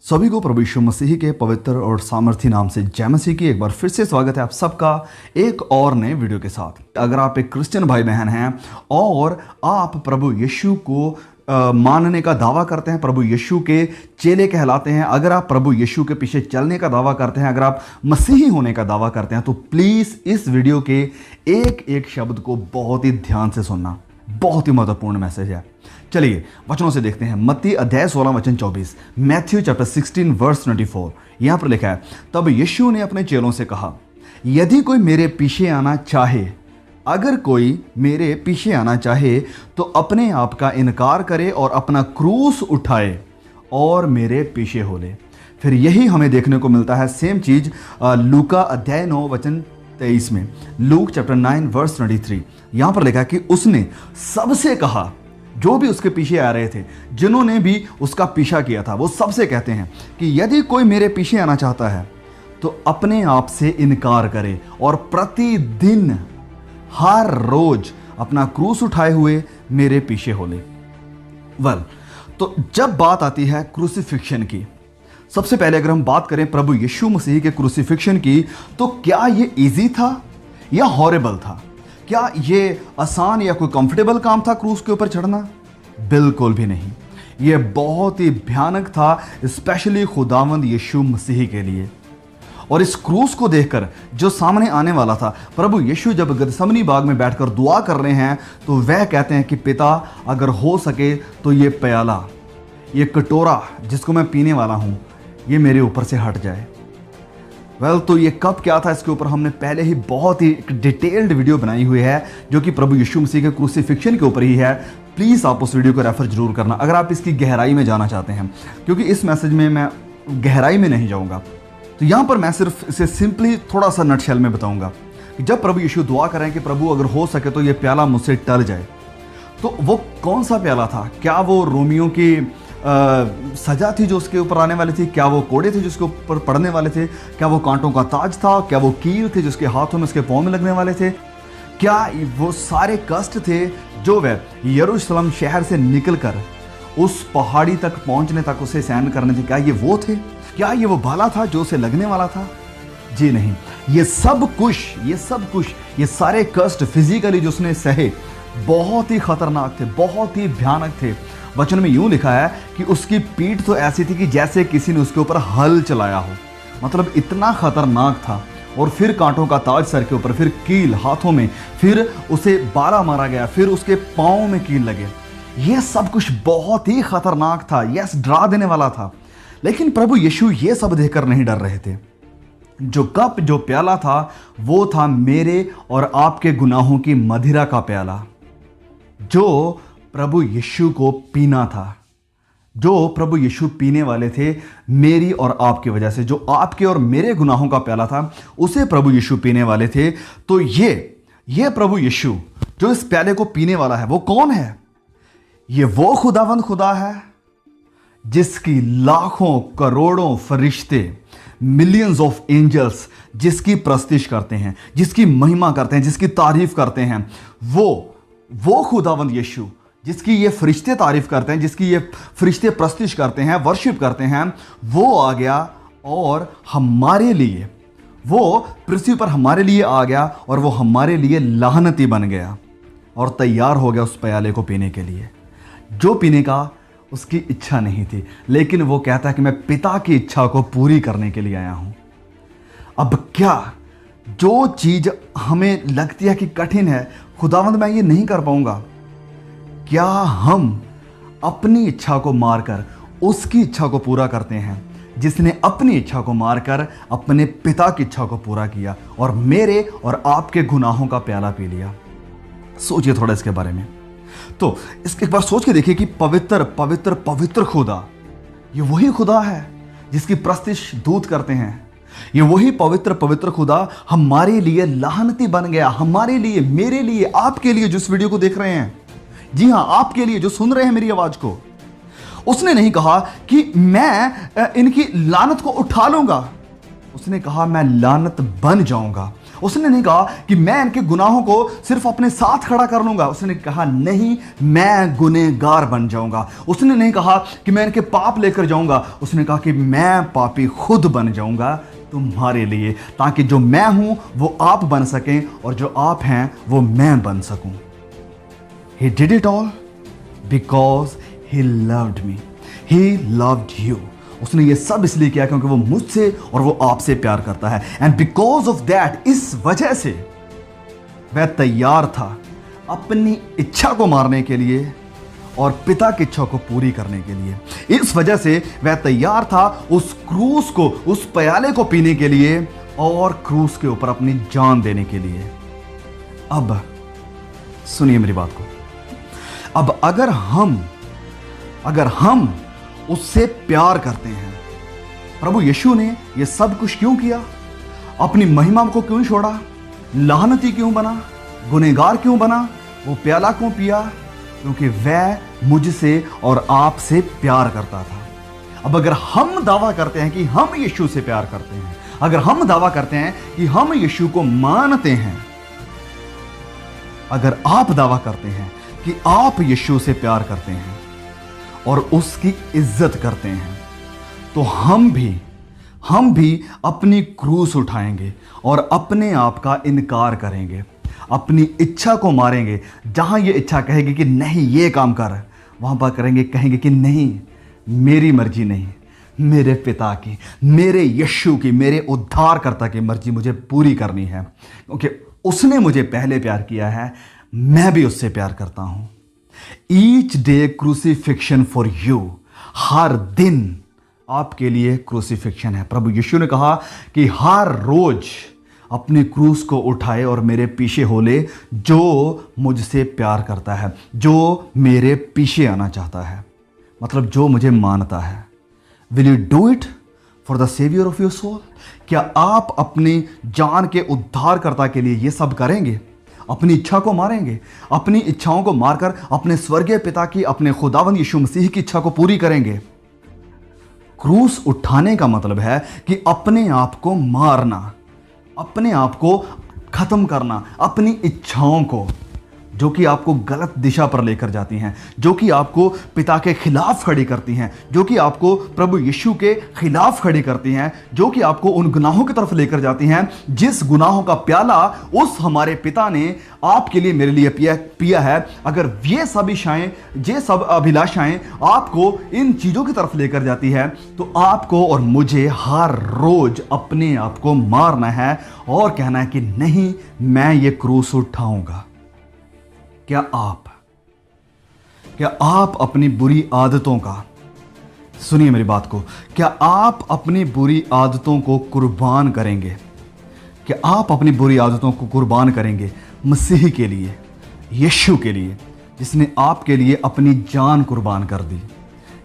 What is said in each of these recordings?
सभी को प्रभु यीशु मसीह के पवित्र और सामर्थी नाम से जय मसीह की एक बार फिर से स्वागत है आप सबका एक और नए वीडियो के साथ। अगर आप एक क्रिश्चियन भाई बहन हैं और आप प्रभु यीशु को मानने का दावा करते हैं, प्रभु यीशु के चेले कहलाते हैं, अगर आप प्रभु यीशु के पीछे चलने का दावा करते हैं, अगर आप मसीही होने का दावा करते हैं, तो प्लीज़ इस वीडियो के एक एक शब्द को बहुत ही ध्यान से सुनना। बहुत ही महत्वपूर्ण मैसेज है। चलिए वचनों से देखते हैं। मत्ती अध्याय 16 वचन 24, मैथ्यू चैप्टर 16 वर्स 24। यहाँ पर लिखा है, तब यीशु ने अपने चेलों से कहा, यदि कोई मेरे पीछे आना चाहे, अगर कोई मेरे पीछे आना चाहे तो अपने आप का इनकार करे और अपना क्रूस उठाए और मेरे पीछे हो ले। फिर यही हमें देखने को मिलता है सेम चीज लूका अध्याय 9 वचन 23 में, लूक चैप्टर 9 वर्स 23। यहाँ पर लिखा है कि उसने सबसे कहा, जो भी उसके पीछे आ रहे थे, जिन्होंने भी उसका पीछा किया था, वो सबसे कहते हैं कि यदि कोई मेरे पीछे आना चाहता है तो अपने आप से इनकार करे और प्रतिदिन हर रोज अपना क्रूस उठाए हुए मेरे पीछे हो ले। तो जब बात आती है क्रूसिफिक्शन की, सबसे पहले अगर हम बात करें प्रभु यीशु मसीह के क्रूसिफिक्शन की, तो क्या ये इजी था या हॉरिबल था? क्या ये आसान या कोई कंफर्टेबल काम था क्रूस के ऊपर चढ़ना? बिल्कुल भी नहीं। ये बहुत ही भयानक था, स्पेशली खुदावंद यीशु मसीह के लिए। और इस क्रूस को देखकर जो सामने आने वाला था, प्रभु यीशु जब गदसमनी बाग में बैठकर दुआ कर रहे हैं तो वह कहते हैं कि पिता, अगर हो सके तो ये प्याला, ये कटोरा जिसको मैं पीने वाला हूँ, ये मेरे ऊपर से हट जाए। तो ये कब क्या था, इसके ऊपर हमने पहले ही बहुत ही डिटेल्ड वीडियो बनाई हुई है जो कि प्रभु यीशु मसीह के क्रूसिफिक्शन के ऊपर ही है। प्लीज़ आप उस वीडियो को रेफर जरूर करना अगर आप इसकी गहराई में जाना चाहते हैं, क्योंकि इस मैसेज में मैं गहराई में नहीं जाऊँगा। तो यहाँ पर मैं सिर्फ इसे सिंपली थोड़ा सा नटशेल में बताऊँगा कि जब प्रभु यीशु दुआ करें कि प्रभु अगर हो सके तो ये प्याला मुझसे टल जाए, तो वो कौन सा प्याला था? क्या वो रोमियों की सजा थी जो उसके ऊपर आने वाली थी? क्या वो कोड़े थे जो उसके ऊपर पड़ने वाले थे? क्या वो कांटों का ताज था? क्या वो कील थे जिसके हाथों में उसके पाँव में लगने वाले थे? क्या वो सारे कष्ट थे जो वह यरूशलेम शहर से निकलकर उस पहाड़ी तक पहुंचने तक उसे सहन करने थे? क्या ये वो थे? क्या ये वो भाला था जो उसे लगने वाला था? जी नहीं। ये सब कुछ, ये सारे कष्ट फिजिकली जो उसने सहे, बहुत ही खतरनाक थे, बहुत ही भयानक थे। वचन में यूं लिखा है कि उसकी पीठ तो ऐसी थी कि जैसे किसी ने उसके ऊपर हल चलाया हो, मतलब इतना खतरनाक था। और फिर कांटों का ताज सर के ऊपर, फिर कील हाथों में, फिर उसे बारा मारा गया, फिर उसके पाँव में कील लगे। यह सब कुछ बहुत ही खतरनाक था, यस, डरा देने वाला था। लेकिन प्रभु यीशु ये सब देखकर नहीं डर रहे थे। जो कप, जो प्याला था, वो था मेरे और आपके गुनाहों की मदिरा का प्याला, जो प्रभु यीशु को पीना था, जो प्रभु यीशु पीने वाले थे मेरी और आपकी वजह से। जो आपके और मेरे गुनाहों का प्याला था, उसे प्रभु यीशु पीने वाले थे। तो ये प्रभु यीशु जो इस प्याले को पीने वाला है, वो कौन है? ये वो खुदावंद खुदा है जिसकी लाखों करोड़ों फरिश्ते, मिलियंस ऑफ एंजल्स जिसकी प्रस्तिश करते हैं, जिसकी महिमा करते हैं, जिसकी तारीफ करते हैं। वो खुदावंद यीशु जिसकी ये फरिश्ते तारीफ करते हैं, जिसकी ये फरिश्ते प्रस्तिश करते हैं, वर्शिप करते हैं, वो आ गया और हमारे लिए, वो पृथ्वी पर हमारे लिए आ गया और वो हमारे लिए लानती बन गया और तैयार हो गया उस प्याले को पीने के लिए, जो पीने का उसकी इच्छा नहीं थी। लेकिन वो कहता है कि मैं पिता की इच्छा को पूरी करने के लिए आया हूं। अब क्या, जो चीज हमें लगती है कि कठिन है, खुदावंद मैं ये नहीं कर पाऊंगा, क्या हम अपनी इच्छा को मारकर उसकी इच्छा को पूरा करते हैं, जिसने अपनी इच्छा को मारकर अपने पिता की इच्छा को पूरा किया और मेरे और आपके गुनाहों का प्याला पी लिया? सोचिए थोड़ा इसके बारे में। तो इसके एक बार सोच के देखिए कि पवित्र पवित्र पवित्र खुदा, ये वही खुदा है जिसकी प्रस्तिश दूत करते हैं। ये वही पवित्र पवित्र खुदा हमारे लिए लानती बन गया, हमारे लिए, मेरे लिए, आपके लिए जो इस वीडियो को देख रहे हैं, जी हां, आपके लिए जो सुन रहे हैं मेरी आवाज को। उसने नहीं कहा कि मैं इनकी लानत को उठा लूंगा, उसने कहा मैं लानत बन जाऊंगा उसने नहीं कहा कि मैं इनके गुनाहों को सिर्फ अपने साथ खड़ा कर लूंगा। उसने कहा नहीं, मैं गुनहगार बन जाऊंगा। उसने नहीं कहा कि मैं इनके पाप लेकर जाऊंगा। उसने कहा कि मैं पापी खुद बन जाऊंगा तुम्हारे लिए, ताकि जो मैं हूं वो आप बन सकें और जो आप हैं वो मैं बन सकूं। He did it all because he loved me. He loved you. उसने ये सब इसलिए किया क्योंकि वो मुझसे और वो आपसे प्यार करता है। एंड बिकॉज ऑफ दैट, इस वजह से वह तैयार था अपनी इच्छा को मारने के लिए और पिता की इच्छा को पूरी करने के लिए। इस वजह से वह तैयार था उस क्रूस को, उस प्याले को पीने के लिए और क्रूस के ऊपर अपनी जान देने के लिए। अब सुनिए मेरी बात को। अब अगर हम उससे प्यार करते हैं, प्रभु यीशु ने यह सब कुछ क्यों किया? अपनी महिमा को क्यों छोड़ा? लानती क्यों बना? गुनहगार क्यों बना? वो प्याला क्यों पिया? क्योंकि वह मुझसे और आपसे प्यार करता था। अब अगर हम दावा करते हैं कि हम यीशु से प्यार करते हैं, अगर हम दावा करते हैं कि हम यीशु को मानते हैं, अगर आप दावा करते हैं कि आप यीशु से प्यार करते हैं और उसकी इज्जत करते हैं, तो हम भी अपनी क्रूस उठाएंगे और अपने आप का इनकार करेंगे, अपनी इच्छा को मारेंगे। जहां ये इच्छा कहेगी कि नहीं ये काम कर, वहां पर कहेंगे कि नहीं, मेरी मर्जी नहीं, मेरे पिता की, मेरे यीशु की, मेरे उद्धारकर्ता की मर्जी मुझे पूरी करनी है, क्योंकि उसने मुझे पहले प्यार किया है, मैं भी उससे प्यार करता हूं। Each day crucifixion for you, हर दिन आपके लिए क्रूसिफिक्शन है। प्रभु यीशु ने कहा कि हर रोज अपनी क्रूस को उठाए और मेरे पीछे हो ले, जो मुझसे प्यार करता है, जो मेरे पीछे आना चाहता है, मतलब जो मुझे मानता है। Will you do it for the saviour of your soul? क्या आप अपनी जान के उद्धारकर्ता के लिए ये सब करेंगे? अपनी इच्छा को मारेंगे, अपनी इच्छाओं को मारकर अपने स्वर्गीय पिता की, अपने खुदावंद यीशु मसीह की इच्छा को पूरी करेंगे? क्रूस उठाने का मतलब है कि अपने आप को मारना, अपने आप को खत्म करना, अपनी इच्छाओं को जो कि आपको गलत दिशा पर लेकर जाती हैं, जो कि आपको पिता के खिलाफ खड़ी करती हैं, जो कि आपको प्रभु यीशु के खिलाफ खड़ी करती हैं, जो कि आपको उन गुनाहों की तरफ लेकर जाती हैं जिस गुनाहों का प्याला उस हमारे पिता ने आपके लिए, मेरे लिए पिया है। अगर ये सब इच्छाएं, ये सब अभिलाषाएं आपको इन चीजों की तरफ लेकर जाती है, तो आपको और मुझे हर रोज अपने आप को मारना है और कहना है कि नहीं, मैं ये क्रूस उठाऊंगा। क्या आप अपनी बुरी आदतों का, सुनिए मेरी बात को, क्या आप अपनी बुरी आदतों को कुर्बान करेंगे? क्या आप अपनी बुरी आदतों को कुर्बान करेंगे मसीह के लिए, यीशु के लिए, जिसने आपके लिए अपनी जान कुर्बान कर दी?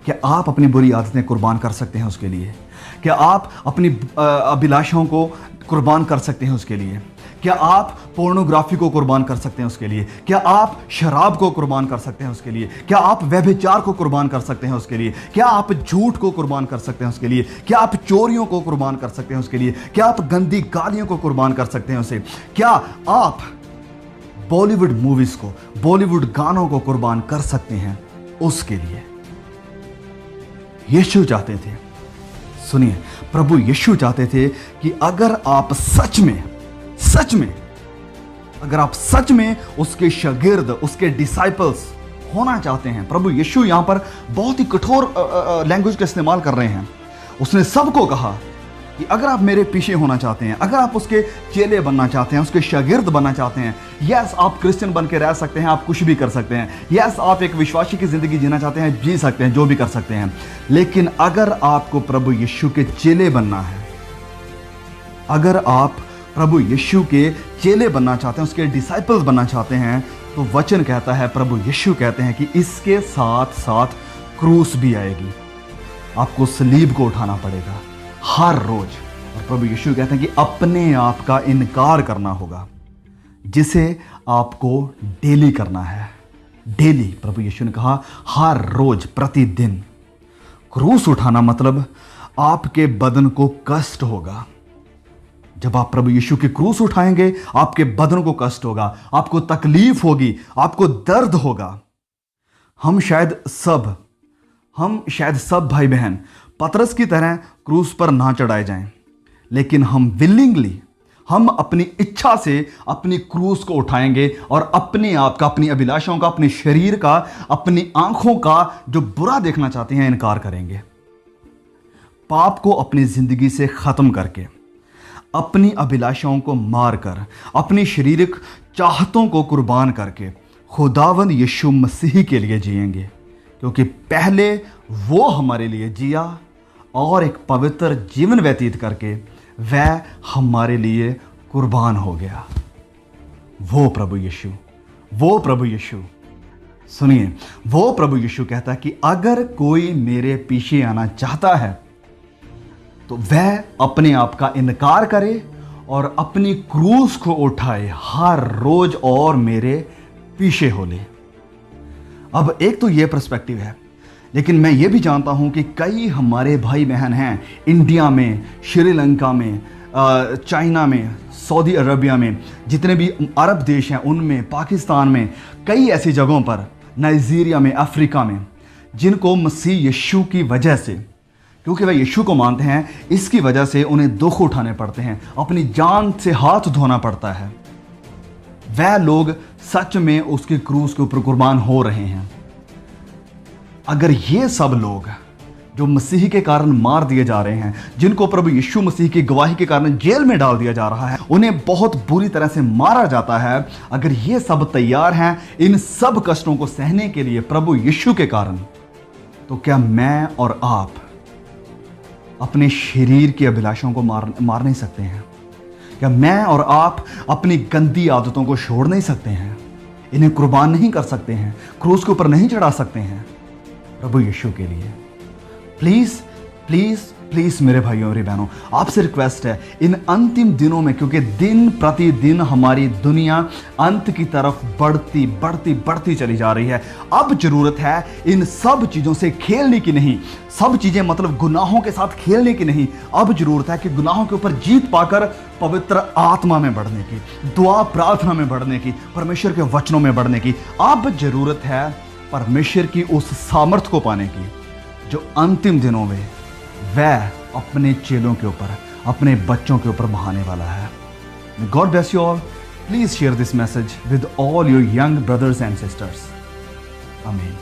क्या आप अपनी बुरी आदतें कुर्बान कर सकते हैं उसके लिए? क्या आप अपनी अभिलाषाओं को कुर्बान कर सकते हैं उसके लिए? क्या आप पोर्नोग्राफी को कुर्बान कर सकते हैं उसके लिए? क्या आप शराब को कुर्बान कर सकते हैं उसके लिए? क्या आप व्यभिचार को कुर्बान कर सकते हैं उसके लिए? क्या आप झूठ को कुर्बान कर सकते हैं उसके लिए? क्या आप चोरियों को कुर्बान कर सकते हैं उसके लिए? क्या आप गंदी गालियों को कुर्बान कर सकते हैं उसे? क्या आप बॉलीवुड मूवीज को, बॉलीवुड गानों को कुर्बान कर सकते हैं उसके लिए? यीशु चाहते थे, सुनिए, प्रभु यीशु चाहते थे कि अगर आप सच में अगर आप सच में उसके शागिर्द, उसके डिसाइपल्स होना चाहते हैं। प्रभु यीशु यहां पर बहुत ही कठोर लैंग्वेज का इस्तेमाल कर रहे हैं। उसने सबको कहा कि अगर आप मेरे पीछे होना चाहते हैं, अगर आप उसके चेले बनना चाहते हैं, उसके शागिर्द बनना चाहते हैं, यस, आप क्रिश्चियन बन के रह सकते हैं, आप कुछ भी कर सकते हैं, यस, आप एक विश्वासी की जिंदगी जीना चाहते हैं, जी सकते हैं, जो भी कर सकते हैं। लेकिन अगर आपको प्रभु यीशु के चेले बनना है, अगर आप प्रभु यीशु के चेले बनना चाहते हैं, उसके डिसाइपल्स बनना चाहते हैं, तो वचन कहता है, प्रभु यीशु कहते हैं कि इसके साथ साथ क्रूस भी आएगी। आपको सलीब को उठाना पड़ेगा हर रोज। और प्रभु यीशु कहते हैं कि अपने आप का इनकार करना होगा, जिसे आपको डेली करना है। डेली, प्रभु यीशु ने कहा हर रोज, प्रतिदिन। क्रूस उठाना मतलब आपके बदन को कष्ट होगा, जब आप प्रभु यीशु की क्रूस उठाएंगे, आपके बदन को कष्ट होगा, आपको तकलीफ होगी, आपको दर्द होगा। हम शायद सब भाई बहन पतरस की तरह क्रूस पर ना चढ़ाए जाएं, लेकिन हम अपनी इच्छा से अपनी क्रूस को उठाएंगे और अपने आप का, अपनी अभिलाषाओं का, अपने शरीर का, अपनी आंखों का जो बुरा देखना चाहते हैं इनकार करेंगे। पाप को अपनी जिंदगी से खत्म करके, अपनी अभिलाषाओं को मारकर, अपनी शारीरिक चाहतों को कुर्बान करके खुदावंद यीशु मसीह के लिए जिएंगे, क्योंकि पहले वो हमारे लिए जिया और एक पवित्र जीवन व्यतीत करके वह हमारे लिए कुर्बान हो गया। वो प्रभु यीशु सुनिए, वो प्रभु यीशु कहता है कि अगर कोई मेरे पीछे आना चाहता है तो वह अपने आप का इनकार करे और अपनी क्रूस को उठाए हर रोज और मेरे पीछे हो ले। अब एक तो ये पर्सपेक्टिव है, लेकिन मैं ये भी जानता हूं कि कई हमारे भाई बहन हैं इंडिया में, श्रीलंका में, चाइना में, सऊदी अरबिया में, जितने भी अरब देश हैं उनमें, पाकिस्तान में, कई ऐसी जगहों पर, नाइजीरिया में, अफ्रीका में, जिनको मसीह यीशु की वजह से, क्योंकि वह यीशु को मानते हैं, इसकी वजह से उन्हें दुख उठाने पड़ते हैं, अपनी जान से हाथ धोना पड़ता है। वह लोग सच में उसकी क्रूस के ऊपर कुर्बान हो रहे हैं। अगर ये सब लोग जो मसीह के कारण मार दिए जा रहे हैं, जिनको प्रभु यीशु मसीह की गवाही के कारण जेल में डाल दिया जा रहा है, उन्हें बहुत बुरी तरह से मारा जाता है, अगर ये सब तैयार हैं इन सब कष्टों को सहने के लिए प्रभु यीशु के कारण, तो क्या मैं और आप अपने शरीर की अभिलाषाओं को मार नहीं सकते हैं? क्या मैं और आप अपनी गंदी आदतों को छोड़ नहीं सकते हैं? इन्हें कुर्बान नहीं कर सकते हैं? क्रूस के ऊपर नहीं चढ़ा सकते हैं प्रभु यीशु के लिए? प्लीज प्लीज प्लीज मेरे भाइयों और बहनों, आपसे रिक्वेस्ट है, इन अंतिम दिनों में, क्योंकि दिन प्रतिदिन हमारी दुनिया अंत की तरफ बढ़ती चली जा रही है, अब जरूरत है इन सब चीजों से खेलने की नहीं, सब चीजें मतलब गुनाहों के साथ खेलने की नहीं। अब जरूरत है कि गुनाहों के ऊपर जीत पाकर पवित्र आत्मा में बढ़ने की, दुआ प्रार्थना में बढ़ने की, परमेश्वर के वचनों में बढ़ने की। अब जरूरत है परमेश्वर की उस सामर्थ को पाने की जो अंतिम दिनों में वह अपने चेलों के ऊपर, अपने बच्चों के ऊपर बहाने वाला है। God bless you all. Please share this message with all your young brothers and sisters. आमीन।